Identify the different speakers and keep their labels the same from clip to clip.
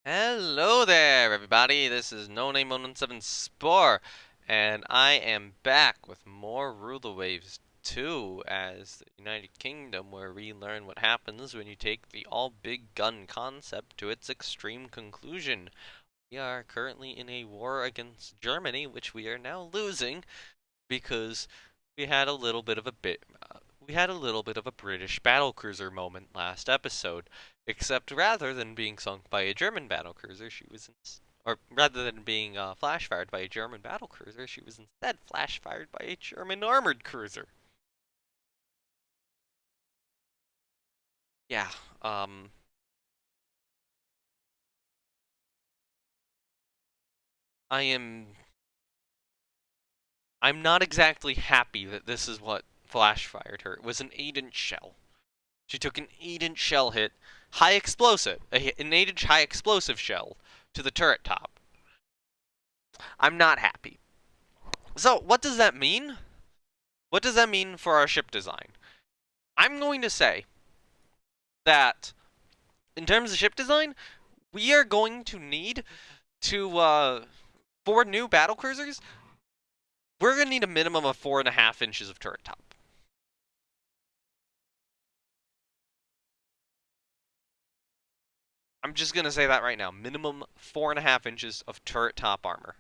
Speaker 1: Hello there, everybody. This is No Name 117 Spore, and I am back with more Ruler Waves 2 as the United Kingdom, where we learn what happens when you take the all big gun concept to its extreme conclusion. We are currently in a war against Germany, which we are now losing because we had a little bit of a British battlecruiser moment last episode, except rather than being sunk by a German battlecruiser, or rather than being flash fired by a German battlecruiser, she was instead flash fired by a German armored cruiser. Yeah, um, I am. I'm not exactly happy that this is what flash fired her. It was an 8-inch shell. She took an 8-inch shell hit, an 8-inch high explosive shell to the turret top. I'm not happy. So, what does that mean? What does that mean for our ship design? I'm going to say that in terms of ship design, we are going to need to, for new battle cruisers, we're going to need a minimum of 4.5 inches of turret top. I'm just going to say that right now. Minimum 4.5 inches of turret top armor.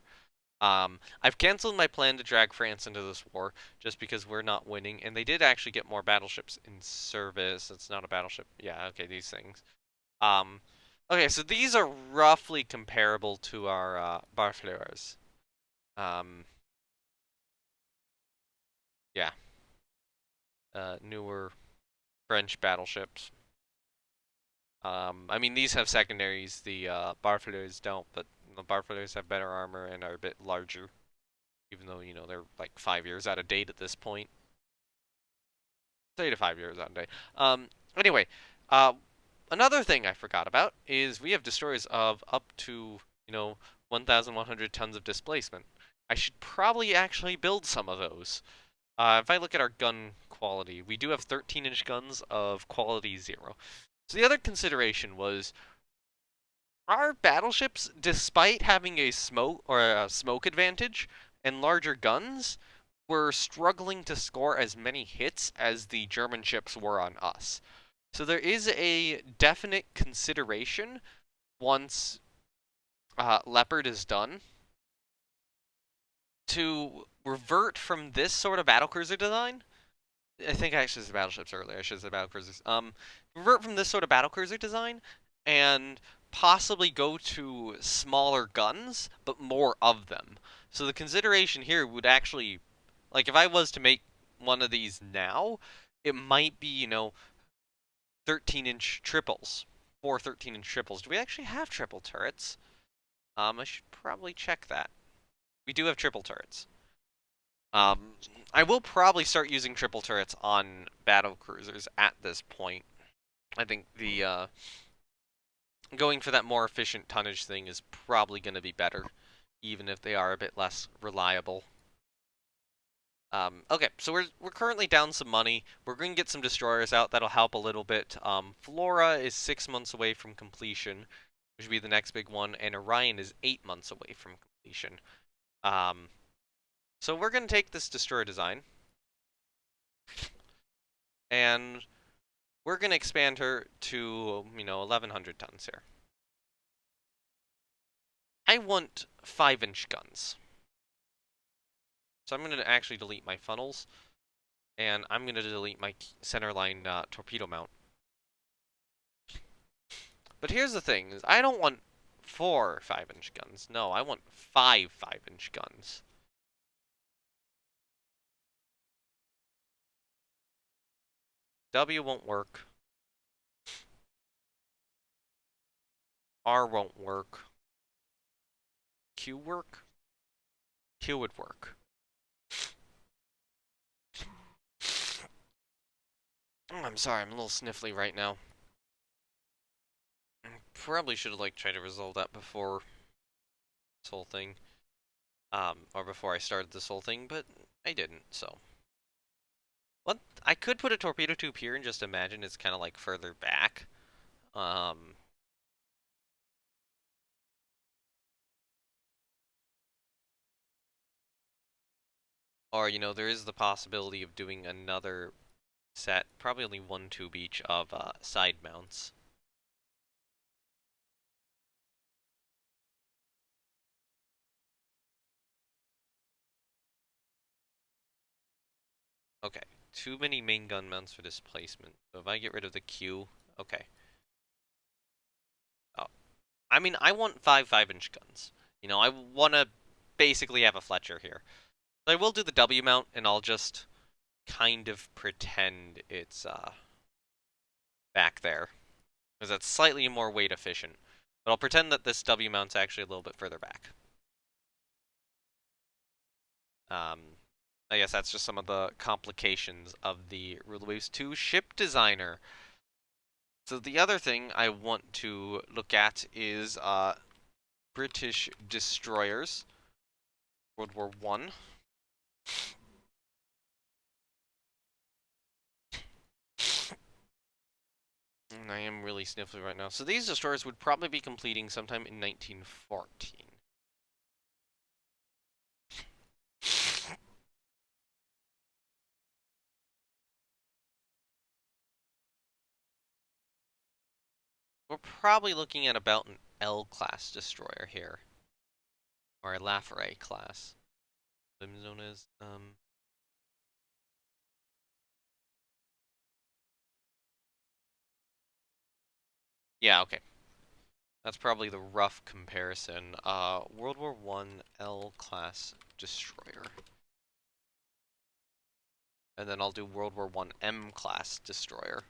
Speaker 1: I've canceled my plan to drag France into this war just because we're not winning, and they did actually get more battleships in service. It's not a battleship. Yeah, okay, these things. Um, okay, so these are roughly comparable to our Barfleurs. Um, yeah, newer French battleships. I mean, these have secondaries. The Barfleurs don't, but the Barfleurs have better armor and are a bit larger, even though, they're like 5 years out of date at this point. 3 to 5 years out of date. Anyway, uh, another thing I forgot about is we have destroyers of up to, 1,100 tons of displacement. I should probably actually build some of those. If I look at our gun quality, we do have 13-inch guns of quality 0. So the other consideration was our battleships, despite having a smoke advantage and larger guns, were struggling to score as many hits as the German ships were on us. So there is a definite consideration once Leopard is done to revert from this sort of battlecruiser design. I think I actually said battleships earlier. I should have said battlecruisers. Revert from this sort of battlecruiser design and possibly go to smaller guns, but more of them. So the consideration here would actually, like, if I was to make one of these now, it might be, 13-inch triples. 4 13-inch triples. Do we actually have triple turrets? I should probably check that. We do have triple turrets. Um, I will probably start using triple turrets on battle cruisers at this point. I think the going for that more efficient tonnage thing is probably going to be better, even if they are a bit less reliable. Okay, so we're currently down some money. We're going to get some destroyers out. That'll help a little bit. Flora is 6 months away from completion, which would be the next big one, and Orion is 8 months away from completion. Um, so we're going to take this destroyer design, and we're going to expand her to, 1,100 tons here. I want 5-inch guns. So I'm going to actually delete my funnels, and I'm going to delete my centerline torpedo mount. But here's the thing, is I don't want 4 5-inch guns. No, I want 5 5-inch guns. W won't work. R won't work. Q work? Q would work. Oh, I'm sorry, I'm a little sniffly right now. Probably should have tried to resolve that before this whole thing. Or before I started this whole thing, but I didn't, so. What? I could put a torpedo tube here and just imagine it's kind of like further back. Um, Or, there is the possibility of doing another set, probably only one tube each, of side mounts. Okay, too many main gun mounts for displacement. So if I get rid of the Q, okay. Oh, I mean, I want 5.5-inch guns. I want to basically have a Fletcher here. I will do the W mount, and I'll just kind of pretend it's back there, because that's slightly more weight efficient. But I'll pretend that this W mount's actually a little bit further back. Um, I guess that's just some of the complications of the Rule 2 ship designer. So the other thing I want to look at is British destroyers, World War One. And I am really sniffly right now. So these destroyers would probably be completing sometime in 1914. We're probably looking at about an L-class destroyer here, or a Lafayette class. Lim zone is yeah, okay. That's probably the rough comparison. World War One L-class destroyer. And then I'll do World War One M-class destroyer.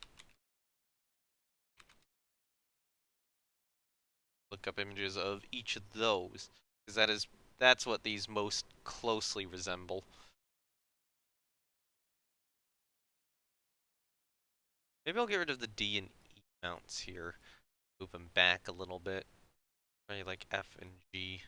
Speaker 1: Look up images of each of those, because that's what these most closely resemble. Maybe I'll get rid of the D and E mounts here. Move them back a little bit. Maybe like F and G.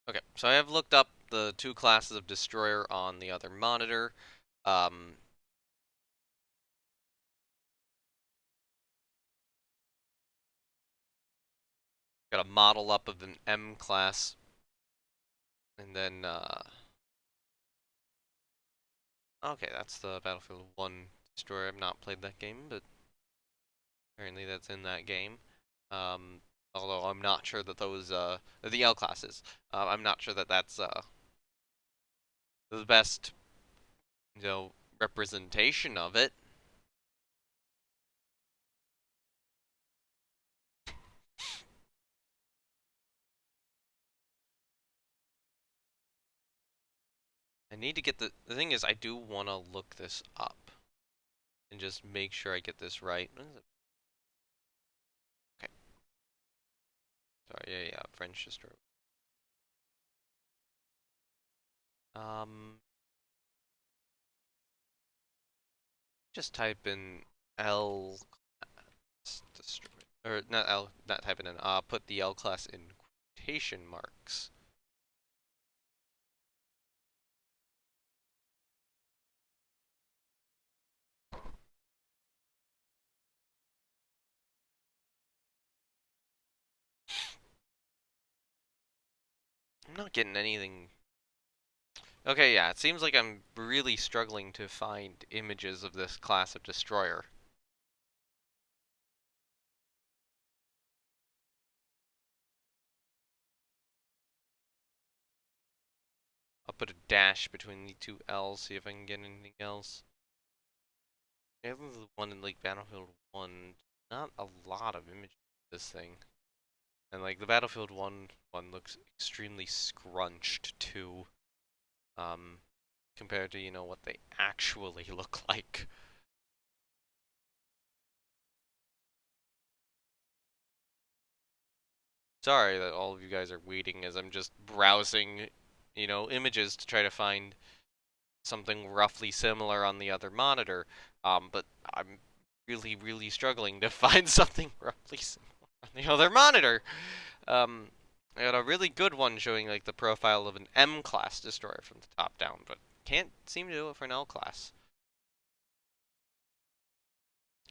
Speaker 1: Okay, so I have looked up the two classes of destroyer on the other monitor. Um, got a model up of an M class, and then okay, that's the Battlefield 1 destroyer. I've not played that game, but apparently that's in that game. Um, Although I'm not sure that those the L classes. I'm not sure that that's the best representation of it. I need to get the thing is I do want to look this up and just make sure I get this right. What is it? Okay. Sorry, yeah, French destroyer. Um, just type in L class destroyer, or not L, not type it in. Put the L class in quotation marks. I'm not getting anything. Okay, yeah, it seems like I'm really struggling to find images of this class of destroyer. I'll put a dash between the two L's, see if I can get anything else. Yeah, this is the one in like Battlefield 1. Not a lot of images of this thing. And like the Battlefield 1 one looks extremely scrunched too. Compared to, what they actually look like. Sorry that all of you guys are waiting as I'm just browsing, images to try to find something roughly similar on the other monitor. But I'm really, really struggling to find something roughly similar on the other monitor. Um, I got a really good one showing like the profile of an M class destroyer from the top down, but can't seem to do it for an L class.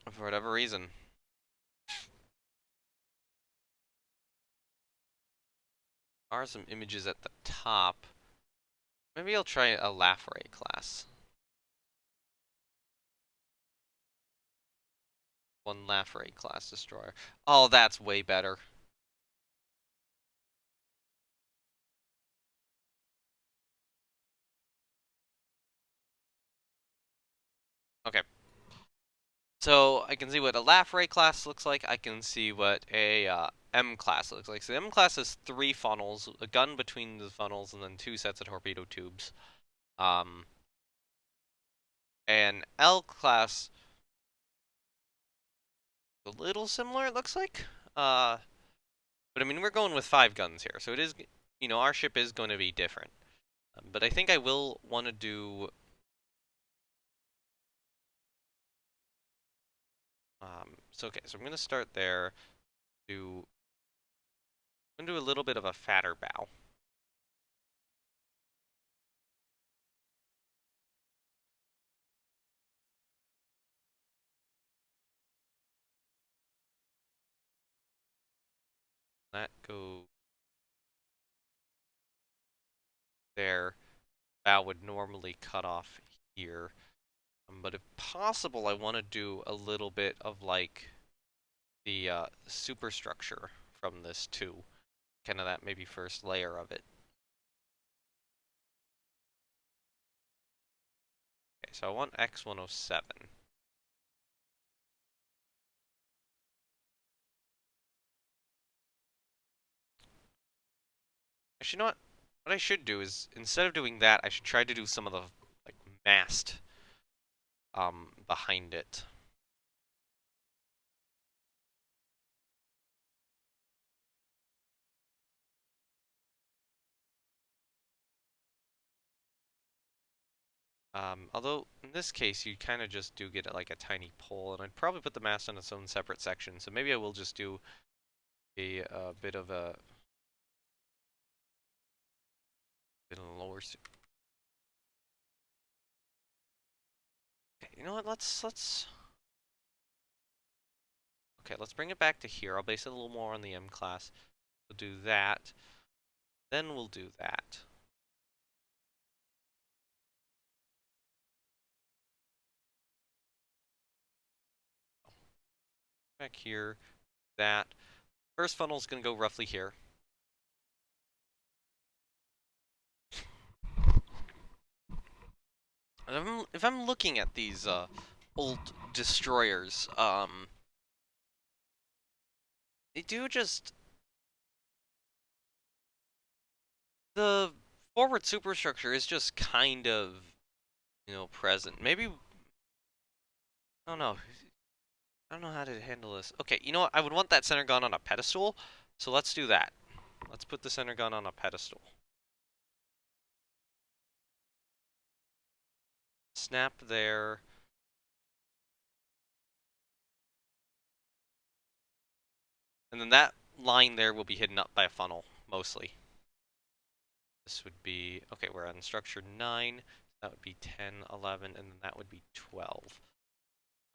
Speaker 1: For whatever reason. There are some images at the top. Maybe I'll try a Lafray class. One Lafray class destroyer. Oh, that's way better. Okay. So I can see what a Lafray class looks like. I can see what a M class looks like. So the M class has 3 funnels, a gun between the funnels, and then 2 sets of torpedo tubes. Um, and L class, a little similar, it looks like. But I mean, we're going with 5 guns here, so it is, our ship is going to be different. But I think I will want to do. So I'm going to start there. I'm going to do a little bit of a fatter bow. That go there. Bow would normally cut off here. But if possible, I want to do a little bit of like the superstructure from this too. Kind of that maybe first layer of it. Okay, so I want X107. Actually, you know what? What I should do is, instead of doing that, I should try to do some of the like mast behind it. Although in this case you kind of just do get like a tiny pole, and I'd probably put the mast on its own separate section. So maybe I will just do a bit of a lower. Okay, you know what? Let's. Okay, let's bring it back to here. I'll base it a little more on the M class. We'll do that. Then we'll do that. Back here, that. First funnel's gonna go roughly here. And if I'm looking at these old destroyers, they do just the forward superstructure is just kind of present. Maybe I don't know. I don't know how to handle this. Okay, you know what? I would want that center gun on a pedestal, so let's do that. Let's put the center gun on a pedestal. Snap there. And then that line there will be hidden up by a funnel, mostly. This would be, okay, we're on structure 9. That would be 10, 11, and then that would be 12.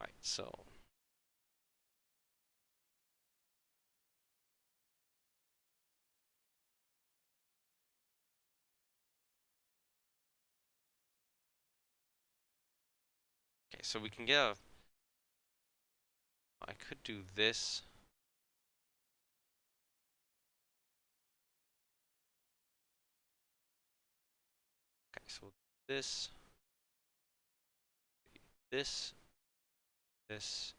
Speaker 1: Alright, so. Okay, so we can get a. I could do this. Okay, so this, this, this,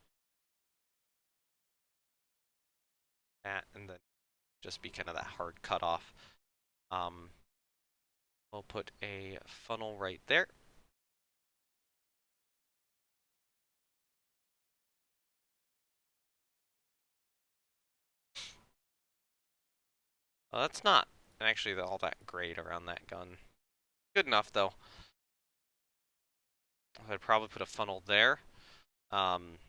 Speaker 1: that, and then just be kind of that hard cutoff. We'll put a funnel right there. Well, that's not actually all that great around that gun. Good enough, though. I'd probably put a funnel there. Um,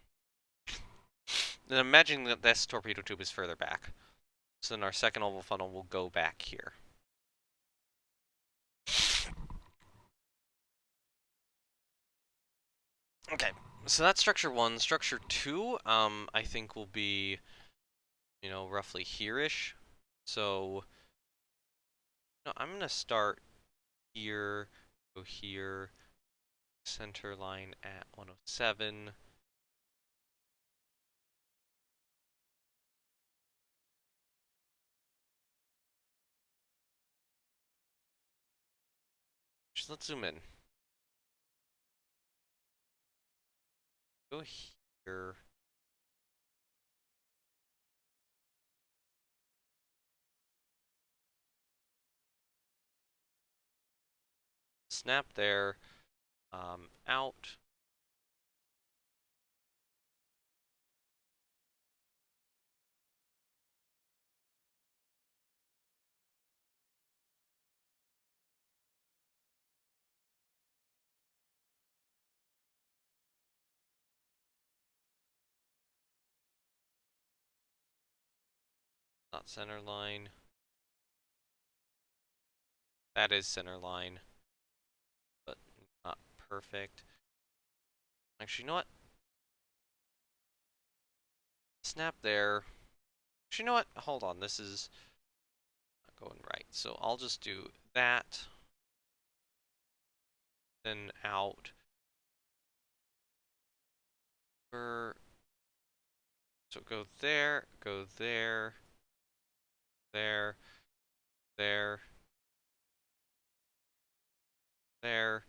Speaker 1: then imagine that this torpedo tube is further back. So then our second oval funnel will go back here. Okay, So that's structure one. Structure two, I think will be, roughly here-ish. So, I'm gonna start here, go here, center line at 107. Just let's zoom in. Go here. Snap there. Out. Not center line. That is center line, but not perfect. Actually, you know what? Snap there. Actually, you know what? Hold on. This is not going right. So I'll just do that. Then out. So go there, there, there, there.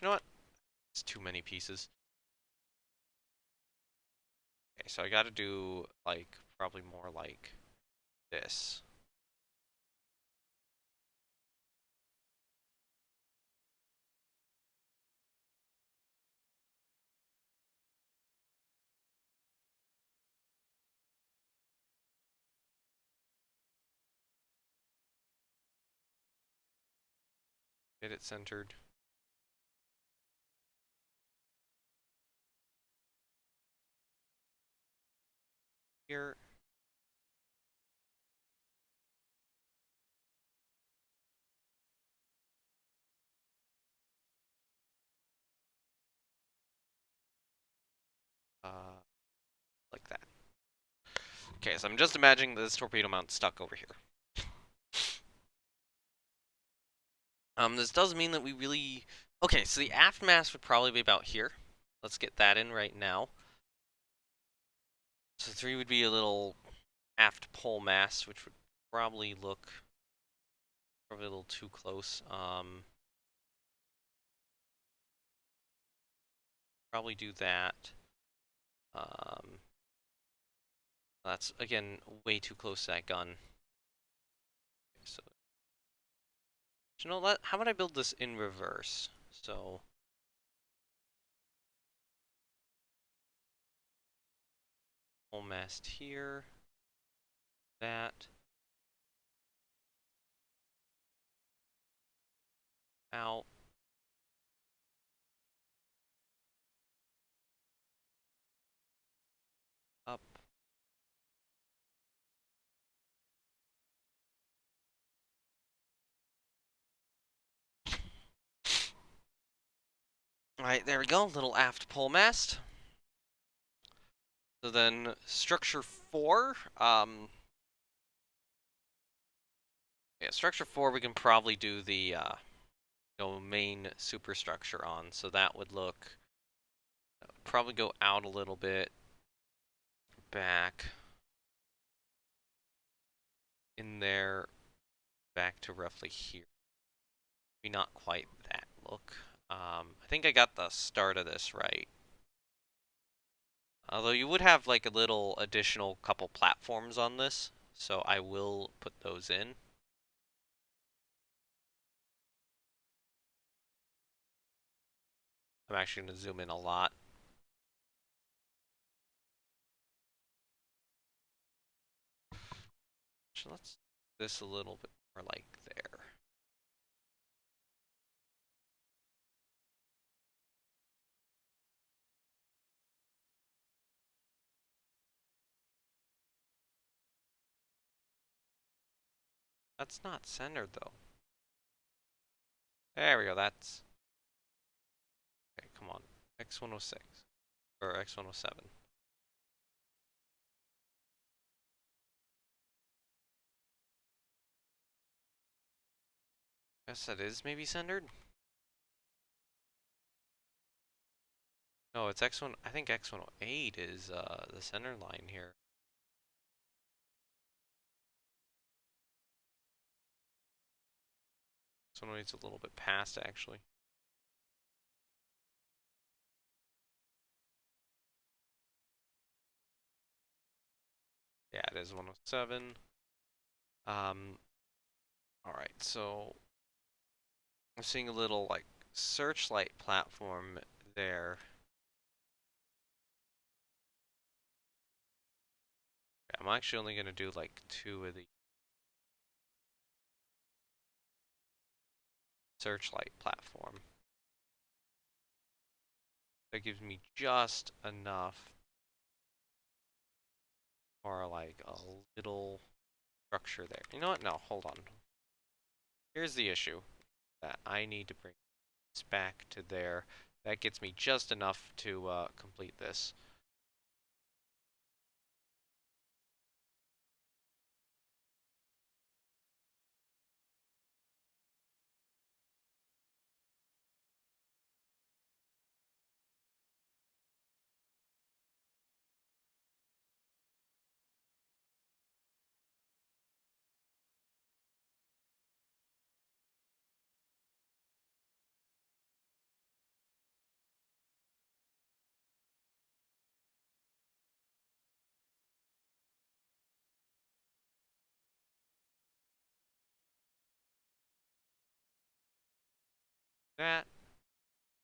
Speaker 1: You know what? It's too many pieces. Okay, so I gotta do, like, probably more like this. Get it centered. Here. Like that. Okay, so I'm just imagining this torpedo mount stuck over here. This does mean that we really... Okay, so the aft mast would probably be about here. Let's get that in right now. So 3 would be a little aft pole mast, which would probably look a little too close. Probably do that. That's, again, way too close to that gun. Okay, so, how about I build this in reverse? So, pole mast here. That. Out. Up. Alright, there we go. Little aft pole mast. So then, structure 4. Yeah, structure 4 we can probably do the main superstructure on. So that would look... Probably go out a little bit. Back. In there. Back to roughly here. Maybe not quite that look. I think I got the start of this right. Although you would have like a little additional couple platforms on this, so I will put those in. I'm actually going to zoom in a lot. So let's do this a little bit more like there. That's not centered though. There we go, that's X106 or X107. Guess that is maybe centered. No, it's X1. I think X108 is the center line here. X108's a little bit past actually. Yeah, it is 107. All right, so I'm seeing a little like searchlight platform there. I'm actually only gonna do like 2 of the searchlight platform. That gives me just enough for like a little structure there. You know what? No, hold on. Here's the issue that I need to bring this back to there. That gets me just enough to complete this. That,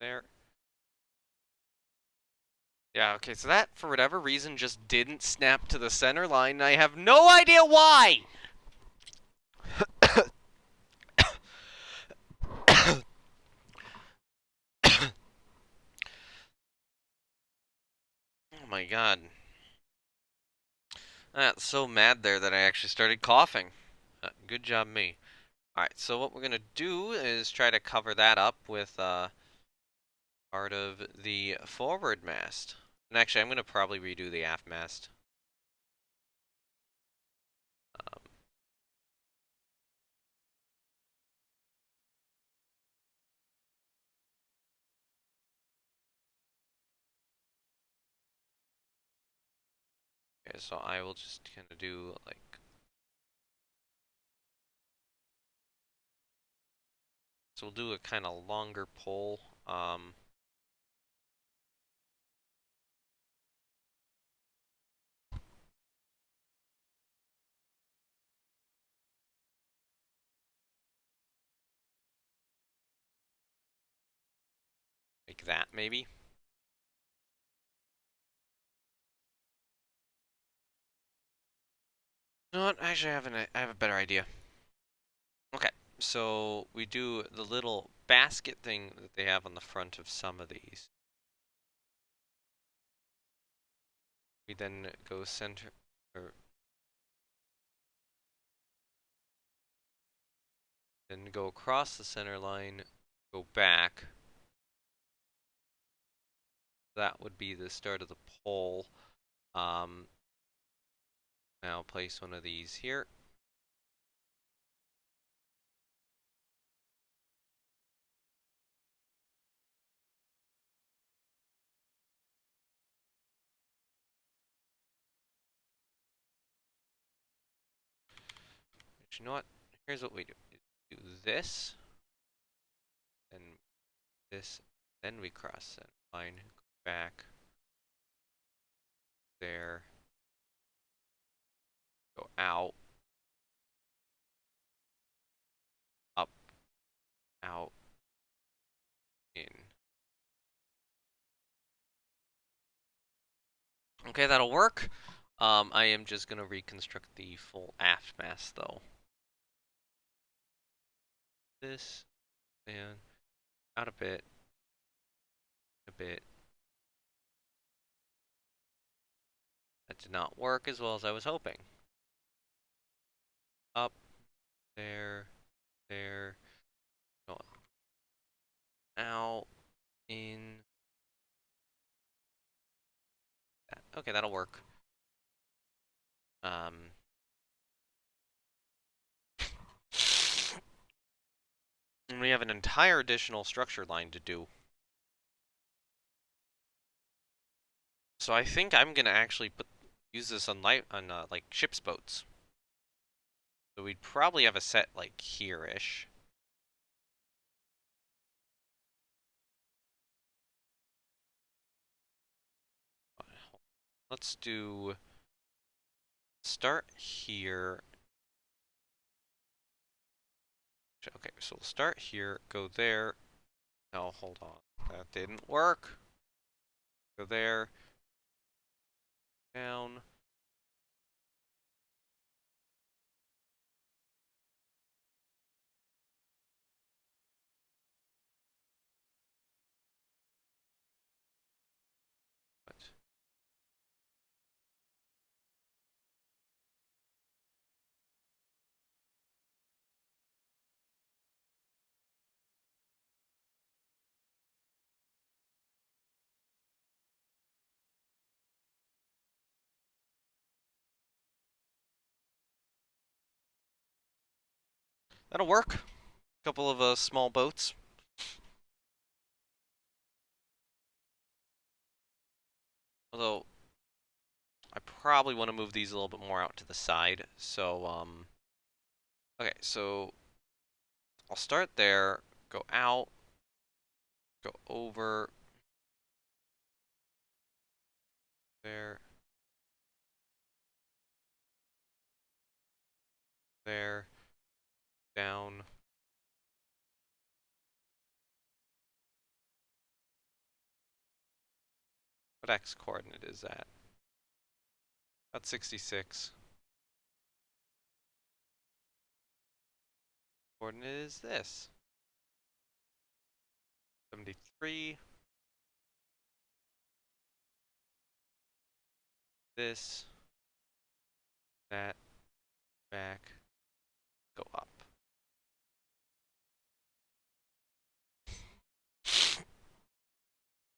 Speaker 1: there. Yeah, okay, so that, for whatever reason, just didn't snap to the center line, and I have no idea why! Oh my god. I got so mad there that I actually started coughing. Good job me. Alright, so what we're gonna do is try to cover that up with part of the forward mast. And actually, I'm gonna probably redo the aft mast. Um, okay, so I will just kind of do like so we'll do a kind of longer pole. Like that maybe. You know what? Actually, I have a better idea. Okay, so we do the little basket thing that they have on the front of some of these. We then go center, or then go across the center line, go back. That would be the start of the pole. Um, Now place one of these here. But you know what? Here's what we do. Do this, then this, then we cross that line, go back, there, go out, up, out, in. Okay, that'll work. I am just gonna reconstruct the full aft mast though. This, and out a bit, a bit. That did not work as well as I was hoping. Up, there, there, go out, in, Okay, that'll work. Um, and we have an entire additional structure line to do. So I think I'm gonna actually use this on like ship's boats. So we'd probably have a set like here-ish. Let's start here. Okay, so we'll start here, go there. No, hold on. That didn't work. Go there. Down. What? That'll work. A couple of small boats. Although, I probably want to move these a little bit more out to the side. So, okay, so I'll start there, go out, go over there, there, down. What X coordinate is that? That's 66. Coordinate is this. 73. This. That. Back. Go up.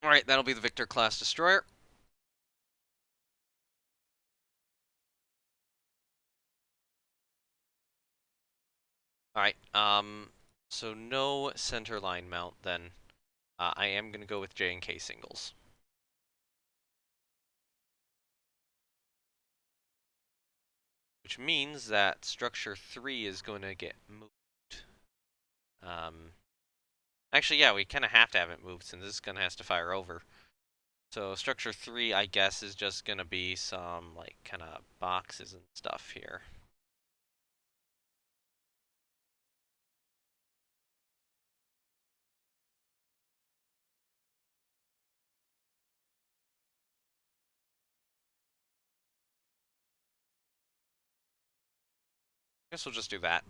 Speaker 1: Alright, that'll be the Victor class destroyer. Alright, so no center line mount then. I am going to go with J and K singles. Which means that structure 3 is going to get moved. Actually, yeah, we kind of have to have it moved since this is going to have to fire over. So structure 3, I guess, is just going to be some, like, kind of boxes and stuff here. Guess we'll just do that.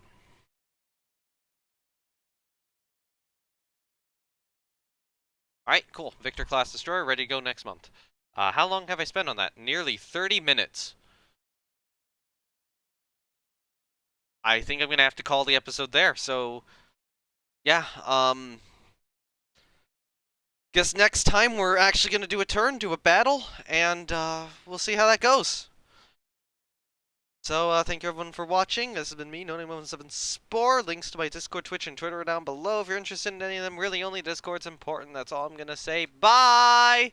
Speaker 1: Alright, cool. Victor class destroyer, ready to go next month. How long have I spent on that? Nearly 30 minutes. I think I'm going to have to call the episode there. So, yeah, guess next time we're actually going to do a turn, do a battle, and we'll see how that goes. So, thank you everyone for watching. This has been me, No-Name17 Spore. Links to my Discord, Twitch, and Twitter are down below if you're interested in any of them. Really, only Discord's important. That's all I'm going to say. Bye!